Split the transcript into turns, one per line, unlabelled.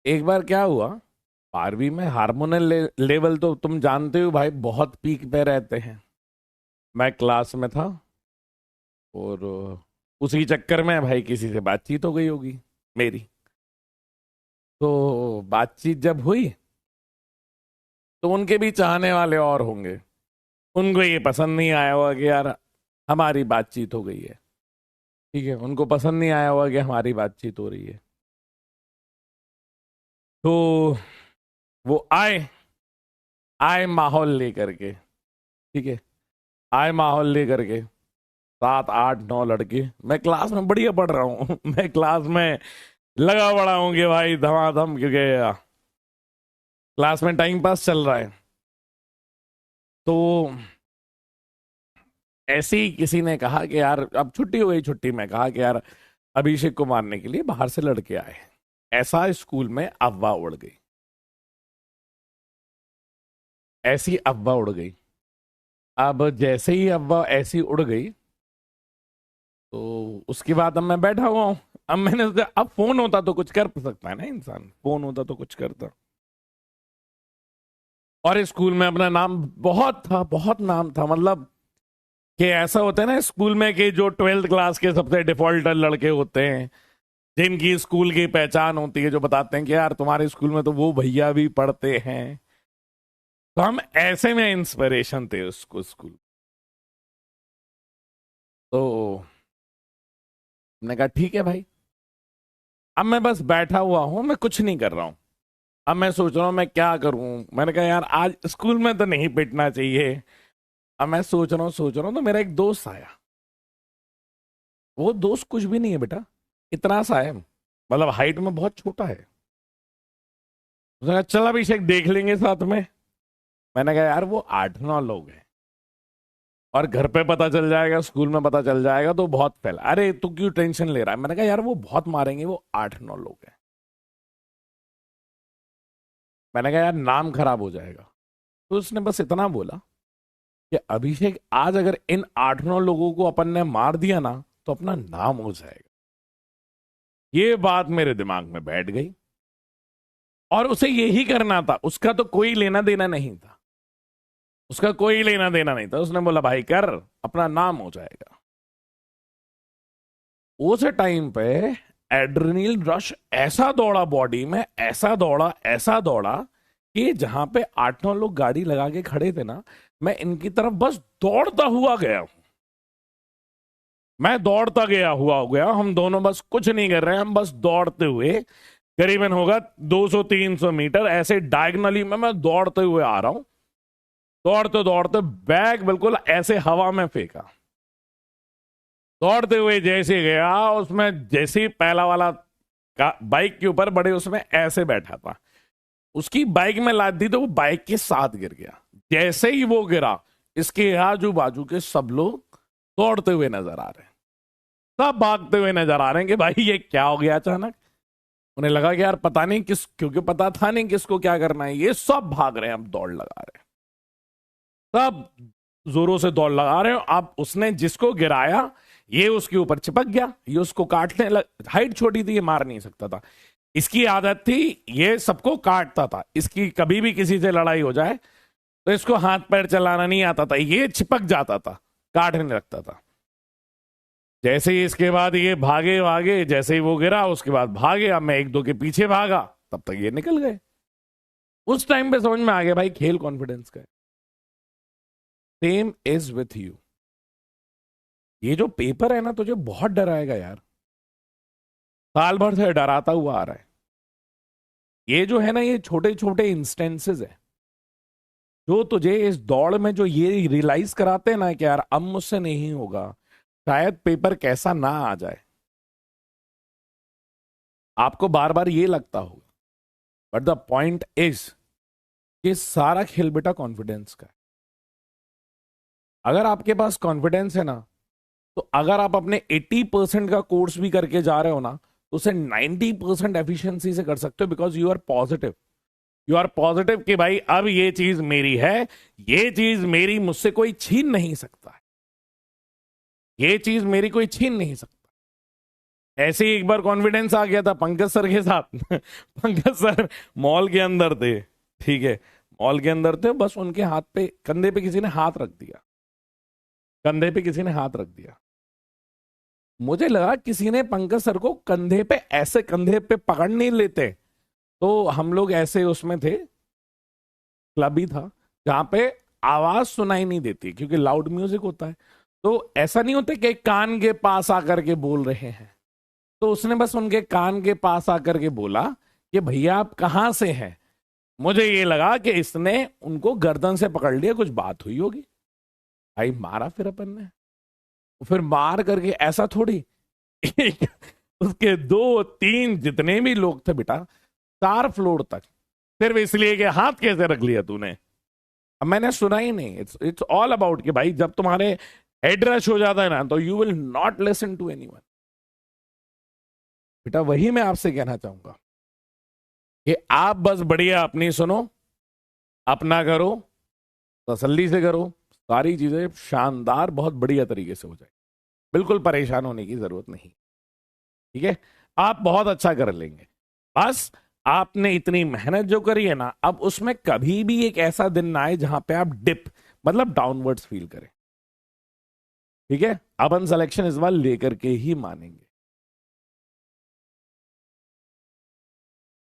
एक बार क्या हुआ, 12वीं में हार्मोनल लेवल तो तुम जानते हो भाई, बहुत पीक पे रहते हैं। मैं क्लास में था और उसी चक्कर में भाई किसी से बातचीत हो गई होगी मेरी। तो बातचीत जब हुई तो उनके भी चाहने वाले और होंगे। उनको ये पसंद नहीं आया होगा कि यार हमारी बातचीत हो गई है। ठीक है, उनको पसंद नहीं आया होगा कि हमारी बातचीत हो रही है। तो वो आए आए माहौल लेकर के। ठीक है, आए माहौल लेकर के 7 8 9 लड़के। मैं क्लास में बढ़िया पढ़ रहा हूँ मैं क्लास में लगा पड़ा हूँ कि भाई धमाधम, क्योंकि क्लास में टाइम पास चल रहा है। तो ऐसे ही किसी ने कहा कि यार अब छुट्टी हो गई, छुट्टी में कहा कि यार अभिषेक को मारने के लिए बाहर से लड़के आए। ऐसा स्कूल में अफवाह उड़ गई, ऐसी अफवाह उड़ गई। अब जैसे ही अफवाह ऐसी उड़ गई तो उसके बाद अब मैं बैठा हुआ हूँ। अब मैंने सोचा अब फोन होता तो कुछ कर सकता है ना इंसान, फोन होता तो कुछ करता। और स्कूल में अपना नाम बहुत था, बहुत नाम था, मतलब कि ऐसा होता है ना स्कूल में कि जो 12th क्लास के सबसे डिफॉल्टर लड़के होते हैं, जिनकी स्कूल की पहचान होती है, जो बताते हैं कि यार तुम्हारे स्कूल में तो वो भैया भी पढ़ते हैं। तो हम ऐसे में इंस्पिरेशन थे उसको स्कूल। तो हमने कहा ठीक है भाई। अब मैं बस बैठा हुआ हूं, मैं कुछ नहीं कर रहा हूं। अब मैं सोच रहा हूं मैं क्या करूं। मैंने कहा यार आज स्कूल में तो नहीं पिटना चाहिए। अब मैं सोच रहा हूं तो मेरा एक दोस्त आया। वो दोस्त कुछ भी नहीं है बेटा, इतना सा है, मतलब हाइट में बहुत छोटा है। उसने कहा चल अभिषेक देख लेंगे साथ में। मैंने कहा यार वो 8 9 लोग हैं और घर पे पता चल जाएगा, स्कूल में पता चल जाएगा तो बहुत फैला। अरे तू क्यों टेंशन ले रहा है। मैंने कहा यार वो बहुत मारेंगे, वो 8 9 लोग हैं। मैंने कहा यार नाम खराब हो जाएगा। तो उसने बस इतना बोला कि अभिषेक आज अगर इन 8 9 लोगों को अपन ने मार दिया ना तो अपना नाम हो जाएगा। ये बात मेरे दिमाग में बैठ गई और उसे यही करना था, उसका तो कोई लेना देना नहीं था। उसका कोई लेना देना नहीं था। उसने बोला भाई कर, अपना नाम हो जाएगा। उस टाइम पे एड्रेनल रश ऐसा दौड़ा बॉडी में, ऐसा दौड़ा, ऐसा दौड़ा कि जहां पे 8 9 लोग गाड़ी लगा के खड़े थे ना, मैं इनकी तरफ बस दौड़ता हुआ गया। मैं दौड़ता गया हुआ हो गया, हम दोनों बस कुछ नहीं कर रहे हैं, हम बस दौड़ते हुए करीबन होगा 200 300 मीटर ऐसे डायगनली में मैं दौड़ते हुए आ रहा हूं। दौड़ते दौड़ते बैग बिल्कुल ऐसे हवा में फेंका। दौड़ते हुए जैसे गया, उसमें जैसे ही पहला वाला बाइक के ऊपर बड़े उसमें ऐसे बैठा था, उसकी बाइक में लाद दी तो वो बाइक के साथ गिर गया। जैसे ही वो गिरा, इसके आजू बाजू के सब लोग दौड़ते हुए नजर आ रहे हैं, सब भागते हुए नजर आ रहे हैं कि भाई ये क्या हो गया अचानक। उन्हें लगा कि यार पता नहीं किस, क्योंकि पता था नहीं किसको क्या करना है, ये सब भाग रहे हैं, अब दौड़ लगा रहे हैं, सब जोरों से दौड़ लगा रहे हो। अब उसने जिसको गिराया ये उसके ऊपर चिपक गया, ये उसको काटने लग। हाइट छोटी थी, ये मार नहीं सकता था। इसकी आदत थी ये सबको काटता था, इसकी कभी भी किसी से लड़ाई हो जाए तो इसको हाथ पैर चलाना नहीं आता था, ये चिपक जाता था, काटने लगता था। जैसे ही इसके बाद ये भागे भागे, जैसे ही वो गिरा उसके बाद भागे, अब मैं एक दो के पीछे भागा, तब तक ये निकल गए। उस टाइम पे समझ में आ गया भाई खेल कॉन्फिडेंस का है। Same is with you. ये जो पेपर है ना तुझे बहुत डराएगा यार, साल भर से डराता हुआ आ रहा है। ये जो है ना, ये छोटे छोटे इंस्टेंसेस है जो तुझे इस दौड़ में जो ये रियलाइज कराते हैं ना कि यार अब मुझसे नहीं होगा, शायद पेपर कैसा ना आ जाए। आपको बार बार ये लगता होगा, बट द पॉइंट इज कि सारा खेल बेटा कॉन्फिडेंस का है। अगर आपके पास कॉन्फिडेंस है ना, तो अगर आप अपने 80% का कोर्स भी करके जा रहे हो ना, तो उसे 90% एफिशिएंसी से कर सकते हो, because you are positive. You are positive कि भाई अब ये चीज मेरी है, ये चीज मेरी, मुझसे कोई छीन नहीं सकता है, ये चीज मेरी कोई छीन नहीं सकता। ऐसे ही एक बार कॉन्फिडेंस आ गया था पंकज सर के साथ। पंकज सर मॉल के अंदर थे, ठीक है, मॉल के अंदर थे, बस उनके हाथ पे, कंधे पे किसी ने हाथ रख दिया, कंधे पे किसी ने हाथ रख दिया। मुझे लगा किसी ने पंकज सर को कंधे पे, ऐसे कंधे पे पकड़ नहीं लेते, तो हम लोग ऐसे उसमें थे, क्लब ही था जहां पे आवाज सुनाई नहीं देती क्योंकि लाउड म्यूजिक होता है, तो ऐसा नहीं होता कि कान के पास आकर के बोल रहे हैं, तो उसने बस उनके कान के पास आकर के बोला कि भैया आप कहां से हैं। मुझे ये लगा कि इसने उनको गर्दन से पकड़ लिया, कुछ बात हुई होगी, भाई मारा फिर अपन ने, फिर मार करके ऐसा थोड़ी, एक, उसके 2 3 जितने भी लोग थे बेटा, 4 फ्लोर तक, सिर्फ इसलिए कि हाथ कैसे रख लिया तूने। अब मैंने सुना ही नहीं, इट्स ऑल अबाउट कि भाई जब तुम्हारे हेड रश हो जाता है ना, तो you will not listen to anyone. बेटा वही मैं आपसे कहना चाहूंगा कि आप बस बढ़िया अपनी सुनो, अपना करो, तसल्ली से करो, सारी चीजें शानदार बहुत बढ़िया तरीके से हो जाए, बिल्कुल परेशान होने की जरूरत नहीं, ठीक है, आप बहुत अच्छा कर लेंगे। बस आपने इतनी मेहनत जो करी है ना, अब उसमें कभी भी एक ऐसा दिन ना आए जहां पे आप डिप, मतलब डाउनवर्ड्स फील करें, ठीक है। अपन सिलेक्शन इस बार लेकर के ही मानेंगे।